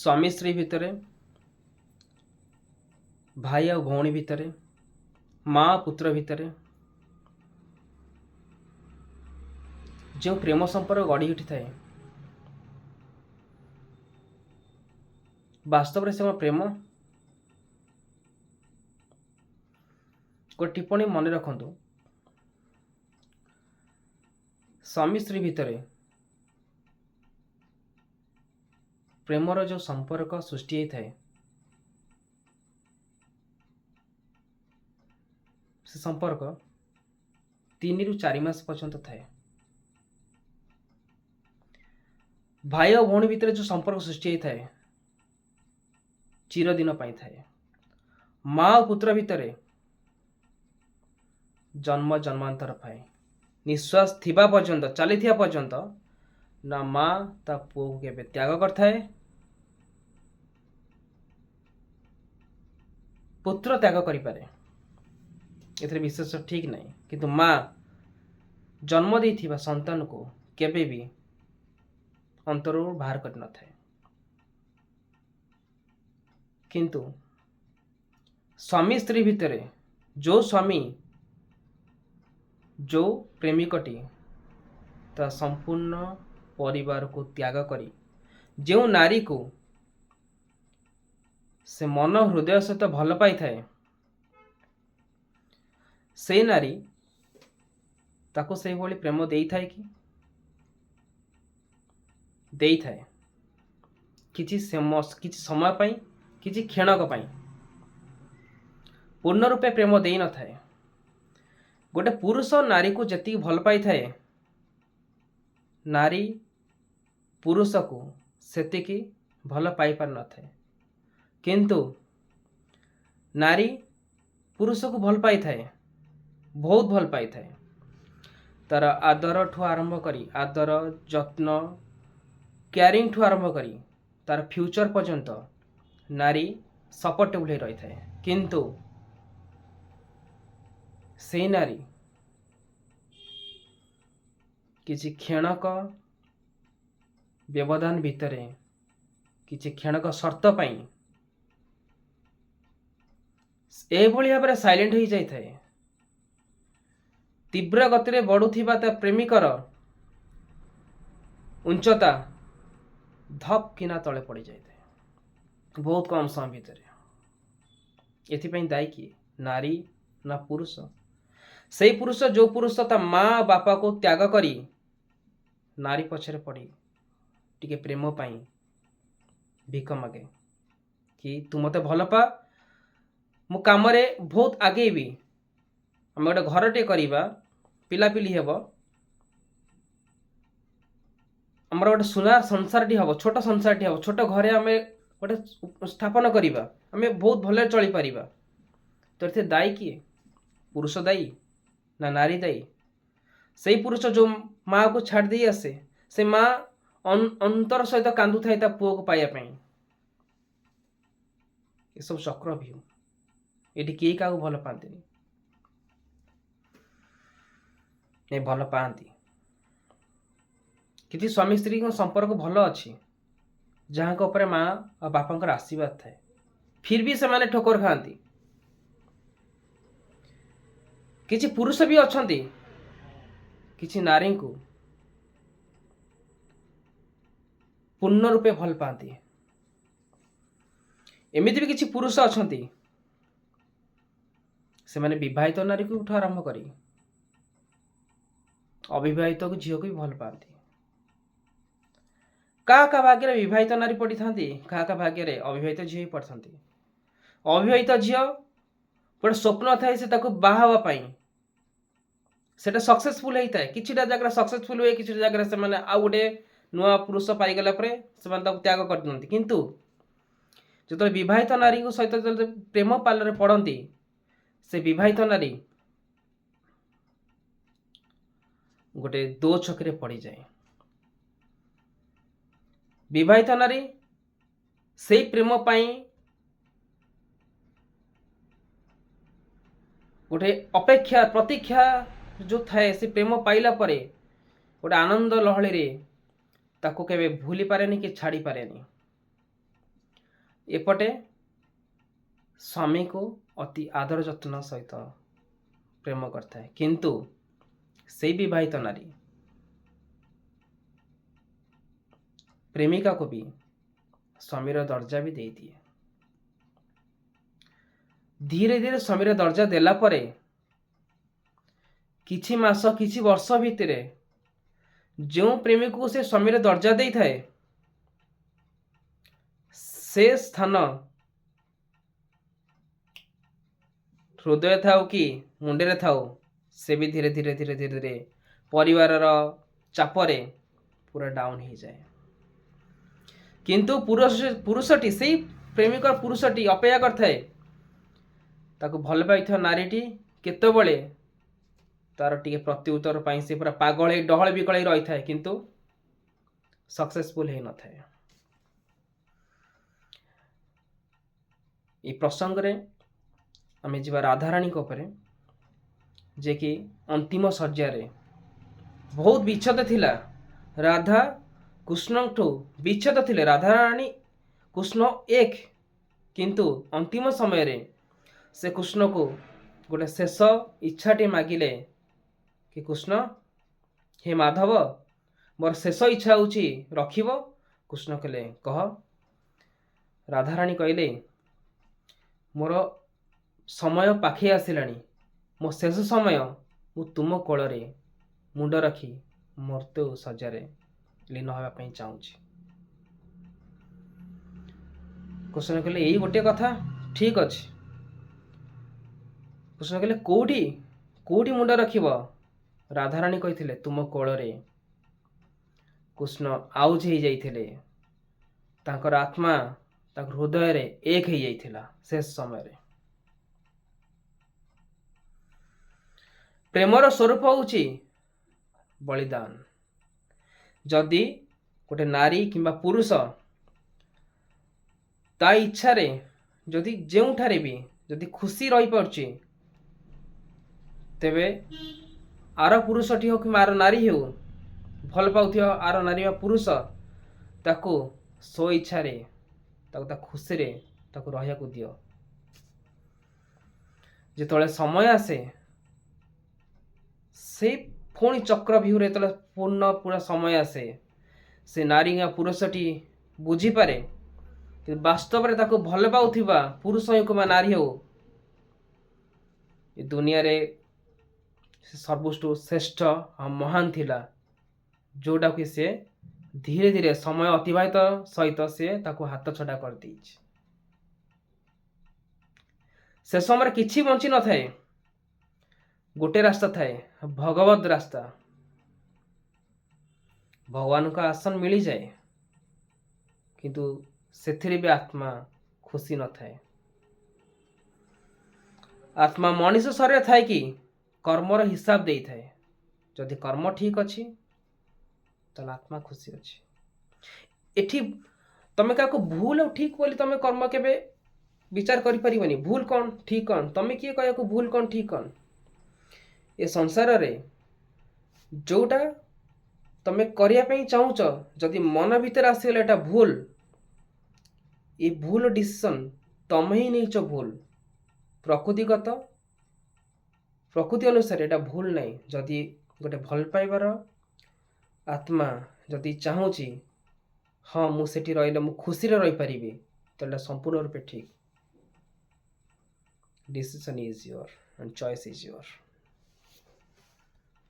स्वामी स्त्री भितर, भाई आ भौणी भितर, माँ पुत्र भितर जो प्रेम संपर्क गढ़ी उठी थाए वास्तव में से प्रेम गोटे टिप्पणी मन रखु स्वामी स्त्री भितर प्रेमर जो संपर्क सृष्टि होता है से संपर्क 3 ରୁ 4 मास पर्यंत थाए। भाई और भौणी भितर जो संपर्क सृष्टि होता है चिरदिन पाई थाए। माँ और पुत्र भितर जन्म जन्मांतर पाए निश्वास थिबा पर्यंत चली पर्यंत ना माँ ता पुओ को केबे त्याग करथाए पुत्र त्याग करिपारे एथरे विशेष ठीक नहीं किंतु माँ जन्म देथिबा संतान को केबे भी अंतर बाहर कर न थाए। किंतु स्वामी स्त्री भितर जो स्वामी जो प्रेमिकटी ता संपूर्ण परिवार को त्याग करी जो नारी को से मन हृदय सहित भल पाई थाए से नारी ताको से भली प्रेम देई थाए कि देई थाए किछि समय पाई किछि क्षणक पाई पूर्ण रूपे प्रेम देई न थाए। गोटे पुरुष नारी को जति भल पाई थाए नारी पुरुष को सेतिकी भल पाई पार न थाए किंतु नारी पुरुष को भल पाई थाए बहुत भल पाई थाए तार आदर ठू आरंभ करी आदर जत्न केयरिंग ठू आरंभ करी तार फ्यूचर पर्यंत नारी सपोर्टेबल रही थाए किंतु से नारी किसी क्षणक व्यवधान भितर किसी क्षणक शर्त पाई एभली भाव में साइलेंट हो जाए तीव्र गति बढ़ुवा ता प्रेमिकर उच्चता धप किना तले पड़ जाए बहुत कम समय भितर एथिपाई दायी किए नारी ना पुरुष से पुरुष जो पुरुष ता माँ बापा को त्याग करी नारी पछरे पड़ी टिके प्रेम पाई भिक मागे कि तू मते भल पा मु काम रे बहुत आगे भी आम गोटे घर टे करवा पिलापिली हेब आमर गोटे सुनार संसार टी हम छोट संसार टी हम छोट घरे आम गोटे स्थापन करवा आम बहुत भले चली पारिबा तो ये दायी किए पुरुष दायी ना नारी दायी से पुरुष जो माँ को छाड़ दे आसे से माँ अंतर सहित कांदु थाए ता पुओ को पाइबा पई ये सब चक्रव्यूह ये किए क्या भल पाती नहीं भल पाती कि स्वामी स्त्री संपर्क भल अच्छी जहाँ ऊपर माँ और बापा आशीर्वाद थाए फिर भी से ठोकर खाती किसी पुरुष भी अच्छा किसी नारी को पूर्ण रूपे भल पाती एमती भी किसी पुरुष अच्छा से माने विवाहित नारी को उठ आरंभ करी अविवाहित को झील को भी भल पाती क्या भाग्य विवाहित नारी पड़ी था क्या भाग्य अविवाहित झील पड़ी था अविवाहित झील गोटे स्वप्न थाए से बाहापी सेटा सक्सेसफुल होता है किसी जगह सक्सेसफुल हुए किसी जगह से माने आउ गोटे नुआ पुरुष पाईगला से त्याग कर किंतु जो विवाहित नारी सहित प्रेम पाल पड़ती से विवाहित नारी गोटे दो छकरे पड़ जाए विवाहित नारी से प्रेम पाई गोटे अपेक्षा प्रतीक्षा जो थाए से प्रेम पाइला परे गोटे आनंद लहड़ी रे ताको केबे भूली पारेनी कि छाड़ी पारेनी एपटे स्वामी को अति आदर जत्न सहित प्रेम करता है, किंतु से विवाहित नारी प्रेमिका को भी स्वामीर दर्जा भी दे दिए। धीरे धीरे स्वामीर दर्जा देला परे किछि मास किछि वर्ष भितरे जो प्रेमिक को से स्वामीर दर्जा दे थाए से स्थान हृदय थाउ कि मुंडे थाउ से भी धीरे धीरे धीरे धीरे धीरे परिवार चापरे पूरा डाउन हो जाए। किंतु पुरुषटी से प्रेमिक पुरुषटी अपेक्षा करथाए ताको भल पाइथा नारीटी केतबळे तार टिके प्रत्युत्तर पाई से पूरा पागल डहल विकल रही थाए, किंतु सक्सेसफुल हो न थाए। ये प्रसंग रे आमे जीवा राधाराणी को परे जे कि अंतिम सज्जारे बहुत विच्छेद थिला। राधा कृष्ण ठू विच्छेद थिले, राधाराणी कृष्ण एक, किंतु अंतिम समय रे से कृष्ण को गोटे शेष इच्छाटे मागिले कि कृष्ण हे माधव मोर शेष इच्छा होची रखिब। कृष्ण कहले कह। राधाराणी कहले मोर समय पाखे आसिलानी, मो शेष समय मु तुम कोଳରେ मुंड रखी मृत्यु सज्जारे लीन होगा ପାଇଁ चाहूँगी। कृष्ण कहले यही गोटे कथा ठीक अच्छे। कृष्ण कहले कोठी कोठी मुंड रखिब। राधाराणी कही तुम कोଳରେ। कृष्ण आउज हो जाइथिले, तांकर आत्मा तांकर हृदय रे एक हो जाइथिला शेष समय रे। प्रेमर स्वरूप होउची बलिदान। जदि गोटे नारी किंबा पुरुष ता इच्छा रे जदि जेउठारे भी जदि खुशी रही पारुची तेबे आर पुरुषटी हो कि आर नारी हो भल पाउथियो आर नारी पुरुष ताको सो इच्छा रे ताको ता खुशी रे ताको रहिया को दियो। जेतले समय आसे से पुणी चक्रव्यूह तले पूर्ण पूरा समय आसे से नारी या पुरुषटी बुझी पारे कि वास्तव रे ताको भल पाउथिबा पुरुष हो कि नारी हो ये दुनिया रे सर्वोष्ठ श्रेष्ठ महान थिला, जोटा कि से धीरे धीरे समय अतिबाहित सहित से ताको हाथ छड़ा कर देछि। से समय किछि बंची न थाए, गोटे रास्ता थाए भगवत रास्ता। भगवान का आसन मिली जाए किंतु सेथिरे भी आत्मा खुशी न थाए। आत्मा मनीष शरीर थाए कि कर्मर हिसाब दे थाए। जदि कर्म ठीक अच्छी तो आत्मा खुशी अच्छी। एठी तमे का भूल और ठीक बोली तमे कर्म केबे विचार करि परिबनी। भूल कौन ठीक कौन तमे किए कहया को भूल कौन ठीक कौन। ए संसार रे जोटा तमे करिया पई चाहूच जदि मन भीतर आसीले एटा भूल, ये भूल डिसीजन तमे ही नहींच भूल। प्रकृतिगत प्रकृति अनुसार एटा भूल नहीं। जदि गोटे भल पाइबार आत्मा जदि चाहूची हाँ मु सेठी रहिले मु खुशी रे रही परिबे तो संपूर्ण रूपे ठीक। Decision is your and choice is your.